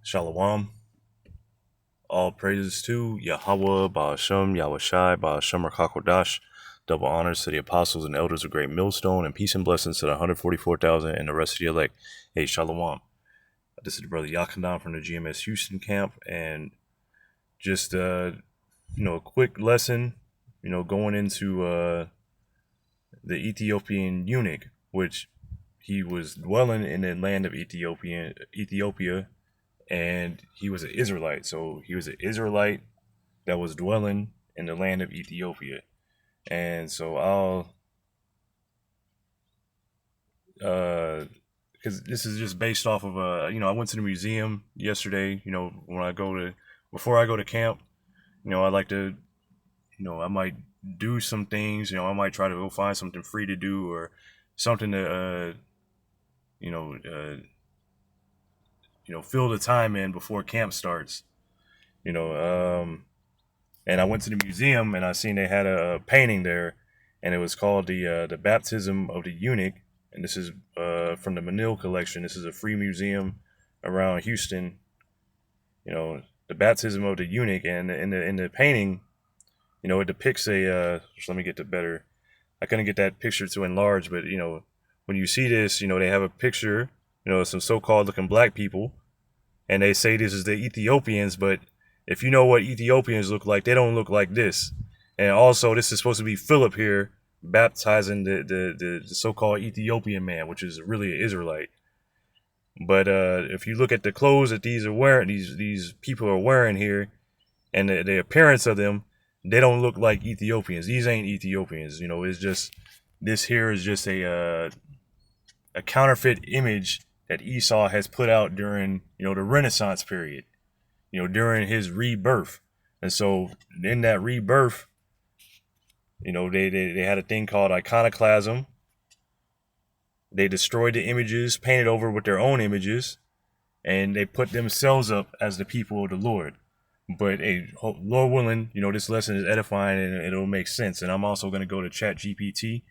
Shalom. All praises to Yahweh, Ba'ashem, Yahushai, Ba'ashem, Rakakodash. Double honors to the apostles and elders of Great Millstone, and peace and blessings to the 144,000 and the rest of the elect. Hey, Shalom. This is the brother Yakandan from the GMS Houston camp, and just a quick lesson, going into the Ethiopian eunuch, which he was dwelling in the land of Ethiopia, and he was an Israelite. So he was an Israelite that was dwelling in the land of Ethiopia. And so because this is just based off of I went to the museum yesterday. Before I go to camp, I like to, I might do some things. I might try to go find something free to do or something to, you know, uh, fill the time in before camp starts. You know, and I went to the museum and I seen they had a painting there, and it was called the Baptism of the Eunuch, and this is from the Manil collection. This is a free museum around Houston. The Baptism of the Eunuch, and in the painting, it depicts a. Just let me get the better. I couldn't get that picture to enlarge, but when you see this, they have a picture, of some so-called looking black people, and they say this is the Ethiopians, but if you know what Ethiopians look like, they don't look like this. And also, this is supposed to be Philip here baptizing the so-called Ethiopian man, which is really an Israelite. But if you look at the clothes that these people are wearing here, and the appearance of them, they don't look like Ethiopians. These ain't Ethiopians. It's just this here is just a counterfeit image that Esau has put out during the Renaissance period. During his rebirth. And so in that rebirth, they had a thing called iconoclasm. They destroyed the images, painted over with their own images, and they put themselves up as the people of the Lord. But Lord willing, this lesson is edifying and it'll make sense. And I'm also going to go to Chat GPT.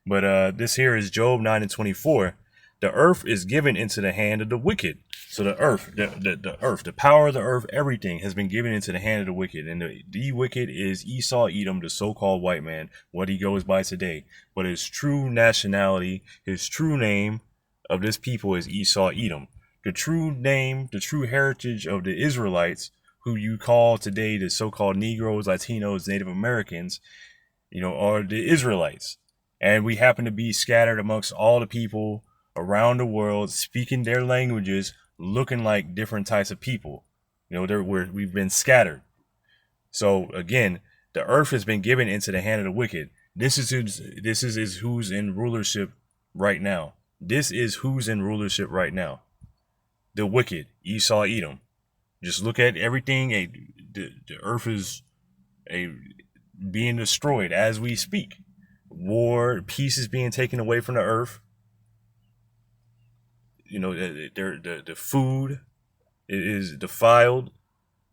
But this here is Job 9:24. The earth is given into the hand of the wicked. So the earth, the power of the earth, everything has been given into the hand of the wicked. And the wicked is Esau Edom, the so-called white man, what he goes by today. But his true nationality, his true name of this people is Esau Edom. The true name, the true heritage of the Israelites, who you call today the so-called Negroes, Latinos, Native Americans, are the Israelites. And we happen to be scattered amongst all the people around the world, speaking their languages, looking like different types of people. We've been scattered. So again, the earth has been given into the hand of the wicked. This is who's in rulership right now. This is who's in rulership right now. The wicked, Esau Edom. Just look at everything. The earth is being destroyed as we speak. War, peace is being taken away from the earth. The food is defiled.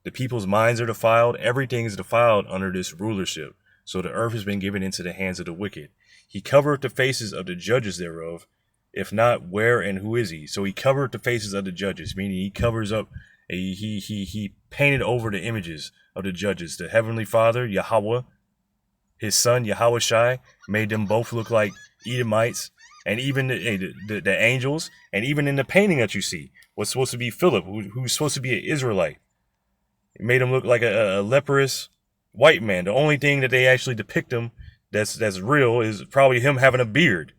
The people's minds are defiled. Everything is defiled under this rulership. So the earth has been given into the hands of the wicked. He covered the faces of the judges thereof. If not, where and who is he? So he covered the faces of the judges, meaning he covers up. He painted over the images of the judges. The Heavenly Father, Yahweh, his son, Yahushai, made them both look like Edomites. And even the angels, and even in the painting that you see, what's supposed to be Philip, who's supposed to be an Israelite, it made him look like a leprous white man. The only thing that they actually depict him that's real is probably him having a beard.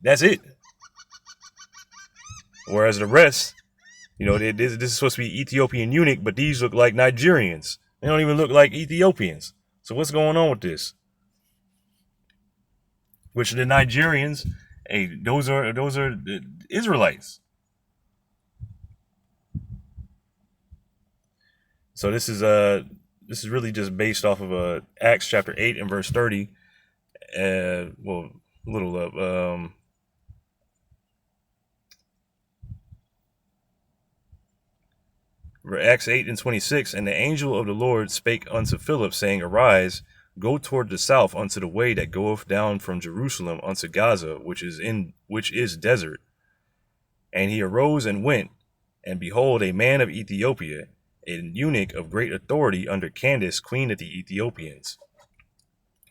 That's it. Whereas the rest, this is supposed to be Ethiopian eunuch, but these look like Nigerians. They don't even look like Ethiopians. So what's going on with this? Which the Nigerians, those are the Israelites. So this is really just based off of Acts chapter 8 and verse 30. A little up. Acts 8 and 26. And the angel of the Lord spake unto Philip, saying, Arise, go toward the south unto the way that goeth down from Jerusalem unto Gaza, which is desert. And he arose and went, And behold, a man of Ethiopia, an eunuch of great authority under Candace, queen of the Ethiopians,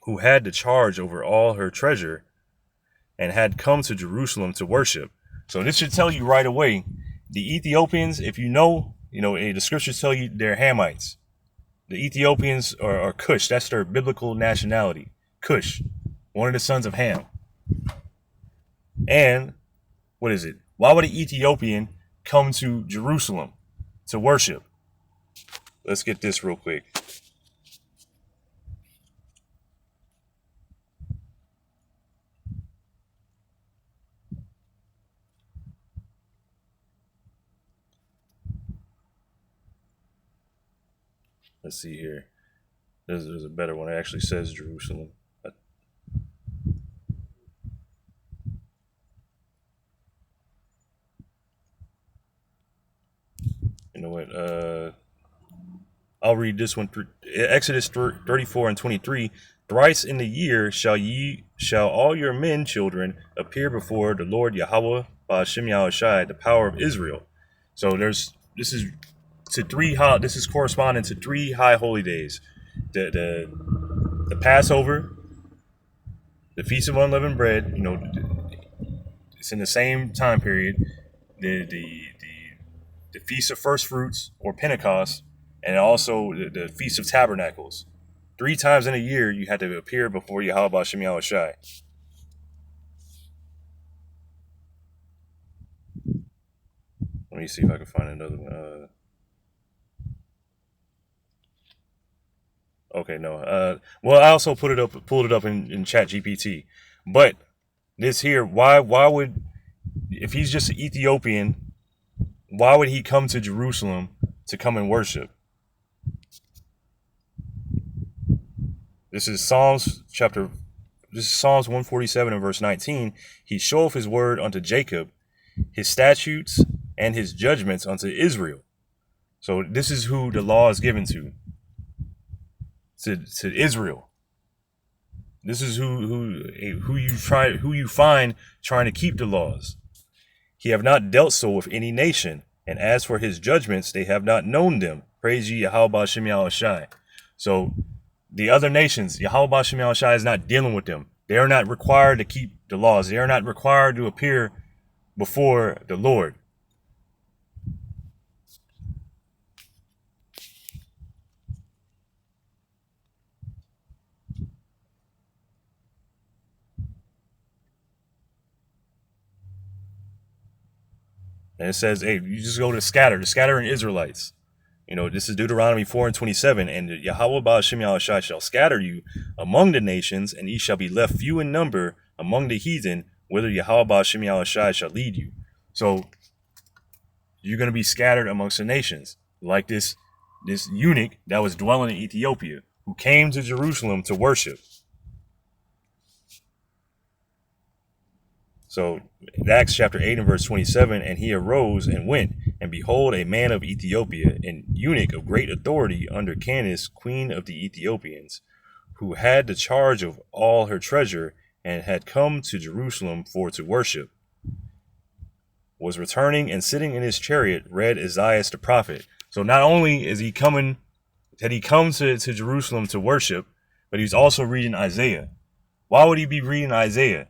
who had the charge over all her treasure, and had come to Jerusalem to worship. So this should tell you right away, the Ethiopians, if the scriptures tell you they're Hamites. The Ethiopians are Cush. That's their biblical nationality. Cush, one of the sons of Ham. And what is it? Why would an Ethiopian come to Jerusalem to worship? Let's get this real quick. Let's see here. There's a better one. It actually says Jerusalem. You know what? I'll read this one. Exodus 34:23. Thrice in the year shall all your men children appear before the Lord Yahweh Ba'ashem Yahushai, the power of Israel. So this is corresponding to 3 high holy days: the Passover, the Feast of Unleavened Bread. It's in the same time period. The Feast of First Fruits or Pentecost, and also the Feast of Tabernacles. 3 times in a year you had to appear before Yahweh Ba'ashem Yahushai. Let me see if I can find another one. Okay, no. Well, I also pulled it up in Chat GPT. But this here, why would, if he's just an Ethiopian, why would he come to Jerusalem to come and worship? This is Psalms 147 and verse 19. He showeth his word unto Jacob, his statutes and his judgments unto Israel. So this is who the law is given to Israel. This is who you find trying to keep the laws. He have not dealt so with any nation, and as for his judgments, they have not known them. Praise ye Yahweh Ba'ashem Yahushai. So the other nations, Yahweh Ba'ashem Yahushai is not dealing with them. They are not required to keep the laws. They are not required to appear before the Lord. And it says, hey, you just go to the scattering Israelites. This is Deuteronomy 4:27. And Yahweh Ba'ashem Yahushai shall scatter you among the nations, and ye shall be left few in number among the heathen, whither Yahweh Ba'ashem Yahushai shall lead you. So you're going to be scattered amongst the nations, like this eunuch that was dwelling in Ethiopia, who came to Jerusalem to worship. So Acts chapter 8 and verse 27, and he arose and went, and behold, a man of Ethiopia, an eunuch of great authority under Candace, queen of the Ethiopians, who had the charge of all her treasure, and had come to Jerusalem for to worship, was returning and sitting in his chariot, read Isaiah the prophet. So not only had he come to Jerusalem to worship, but he's also reading Isaiah. Why would he be reading Isaiah?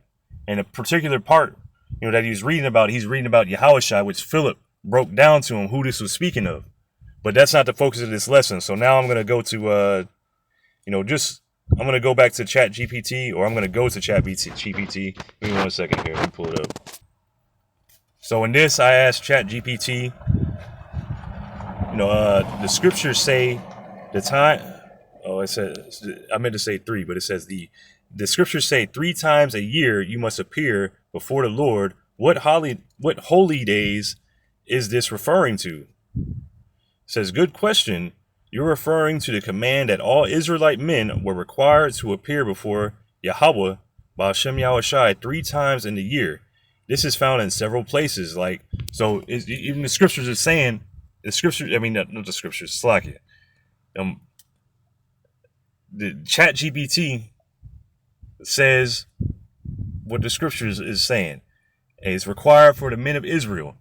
And a particular part, that he's reading about Yahushua, which Philip broke down to him who this was speaking of. But that's not the focus of this lesson. So now I'm going to go to, I'm going to go back to Chat GPT, or I'm going to go to Chat GPT. Give me 1 second here. Let me pull it up. So in this, I asked Chat GPT, the scriptures say the time. Oh, it says, I meant to say 3, but it says the scriptures say 3 times a year you must appear before the Lord. What holy days is this referring to? It says, good question. You're referring to the command that all Israelite men were required to appear before Yahweh Ba'ashem Yahushai 3 times in the year. This is found in several places. Even the scriptures are saying, not the scriptures, slack it. The Chat GPT says what the scriptures is saying. It's required for the men of Israel.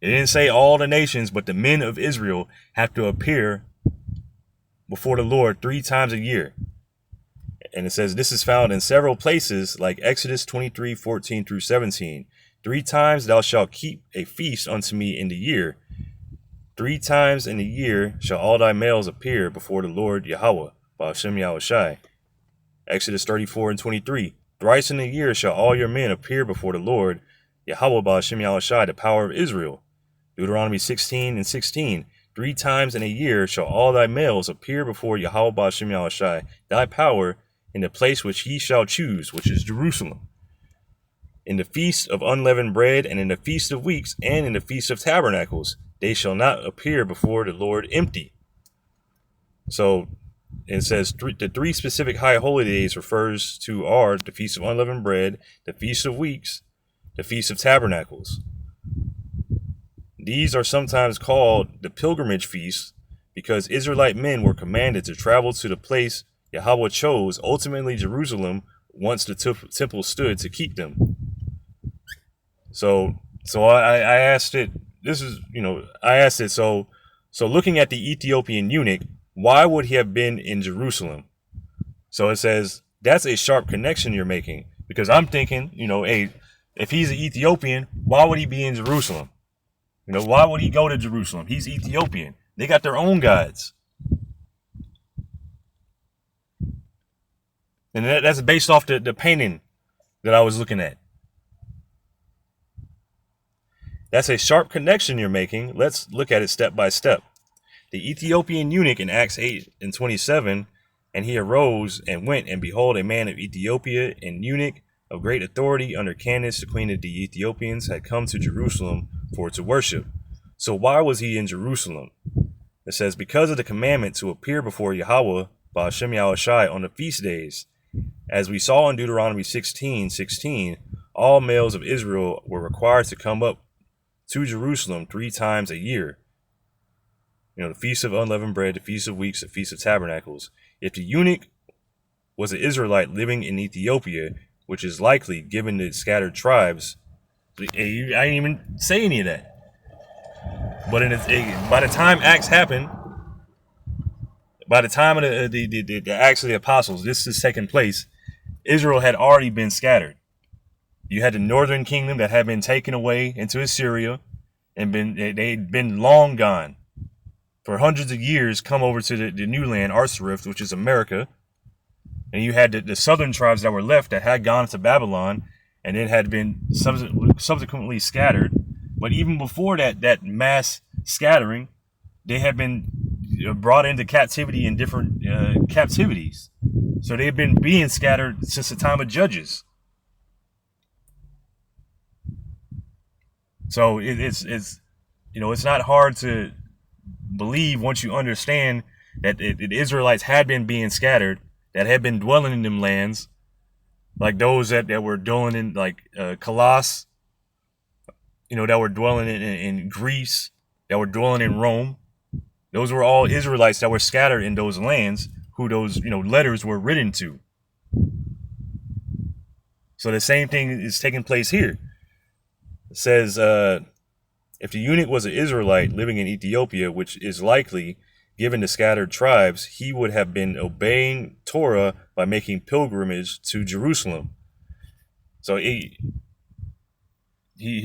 It didn't say all the nations, but the men of Israel have to appear before the Lord 3 times a year. And it says this is found in several places like Exodus 23:14 through 17. 3 times thou shalt keep a feast unto me in the year. 3 times in the year shall all thy males appear before the Lord Yahweh, Ba'ashem Yahushai. Exodus 34:23. Thrice in a year shall all your men appear before the Lord Yahweh, Ba'ashem Yahushai, the power of Israel. Deuteronomy 16:16. 3 times in a year shall all thy males appear before Yahweh, Ba'ashem Yahushai, thy power, in the place which he shall choose, which is Jerusalem. In the feast of unleavened bread, and in the feast of weeks, and in the feast of tabernacles, they shall not appear before the Lord empty. So it says the 3 specific high holy days refers to are the feast of unleavened bread, the feast of weeks, the feast of tabernacles. These are sometimes called the pilgrimage feasts because Israelite men were commanded to travel to the place Yahweh chose, ultimately Jerusalem, once the temple stood to keep them. So I asked it. I asked it. So looking at the Ethiopian eunuch, why would he have been in Jerusalem? So it says that's a sharp connection you're making, because I'm thinking, hey, if he's an Ethiopian, why would he be in Jerusalem? Why would he go to Jerusalem? He's Ethiopian. They got their own gods. And that's based off the painting that I was looking at. That's a sharp connection you're making. Let's look at it step by step. The Ethiopian eunuch in Acts 8:27, and he arose and went, and behold, a man of Ethiopia, an eunuch of great authority under Candace, the queen of the Ethiopians, had come to Jerusalem for to worship. So why was he in Jerusalem? It says, because of the commandment to appear before Yahweh, Ba'ashem Yahushai, on the feast days. As we saw in Deuteronomy 16:16, all males of Israel were required to come up to Jerusalem 3 times a year. The Feast of Unleavened Bread, the Feast of Weeks, the Feast of Tabernacles. If the eunuch was an Israelite living in Ethiopia, which is likely given the scattered tribes, I didn't even say any of that. But by the time Acts happened, by the time of the Acts of the Apostles, this is taking place, Israel had already been scattered. You had the northern kingdom that had been taken away into Assyria, and they'd been long gone. For hundreds of years, come over to the new land, Arsarith, which is America. And you had the southern tribes that were left that had gone to Babylon, and then had been subsequently scattered. But even before that mass scattering, they had been brought into captivity in different captivities. So they've been being scattered since the time of Judges. So it's not hard to believe once you understand that the Israelites had been being scattered, that had been dwelling in them lands, like those that were dwelling in Colossus, that were dwelling in Greece, that were dwelling in Rome. Those were all Israelites that were scattered in those lands, who those letters were written to. So the same thing is taking place here. It says, if the eunuch was an Israelite living in Ethiopia, which is likely, given the scattered tribes, he would have been obeying Torah by making pilgrimage to Jerusalem. So he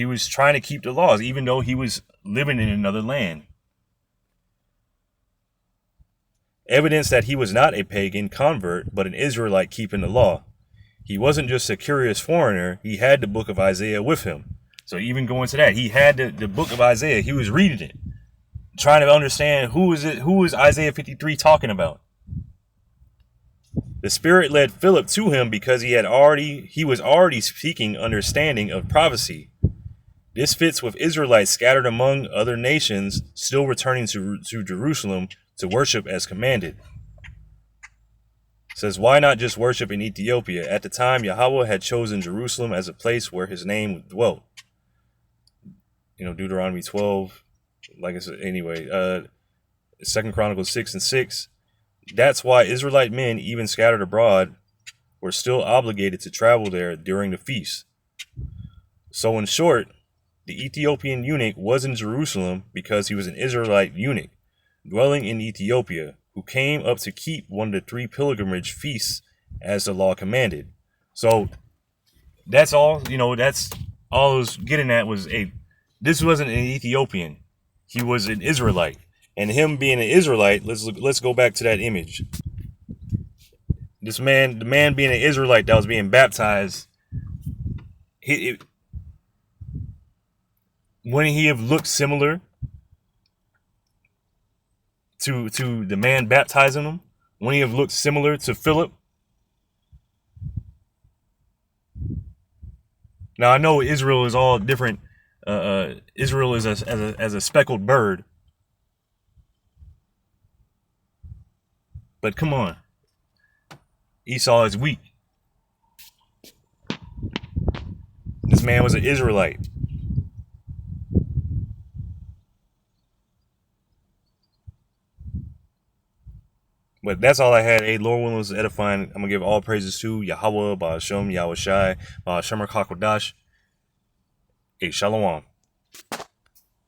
was trying to keep the laws, even though he was living in another land. Evidence that he was not a pagan convert, but an Israelite keeping the law. He wasn't just a curious foreigner. He had the book of Isaiah with him. So even going to that, he had the book of Isaiah. He was reading it, trying to understand who is Isaiah 53 talking about. The Spirit led Philip to him because he was already seeking understanding of prophecy. This fits with Israelites scattered among other nations, still returning to Jerusalem to worship as commanded. It says, why not just worship in Ethiopia? At the time, Yahweh had chosen Jerusalem as a place where his name dwelt. Deuteronomy 12, like I said, anyway, 2 Chronicles 6:6. That's why Israelite men, even scattered abroad, were still obligated to travel there during the feast. So in short, The Ethiopian eunuch was in Jerusalem because he was an Israelite eunuch, dwelling in Ethiopia, who came up to keep one of the 3 pilgrimage feasts as the law commanded. So that's all, that's all I was getting at was this wasn't an Ethiopian. He was an Israelite. And him being an Israelite, let's go back to that image. The man being an Israelite that was being baptized, wouldn't he have looked similar to the man baptizing him? Wouldn't he have looked similar to Philip? Now I know Israel is all different. Israel is as a speckled bird, but come on, Esau is weak. This man was an Israelite. But that's all I had. Hey, Lord willing, was edifying. I'm gonna give all praises to Yahweh, Ba'ashem, Yahweh Shai, Ba'ashem Hakodash. Hey, Shalom.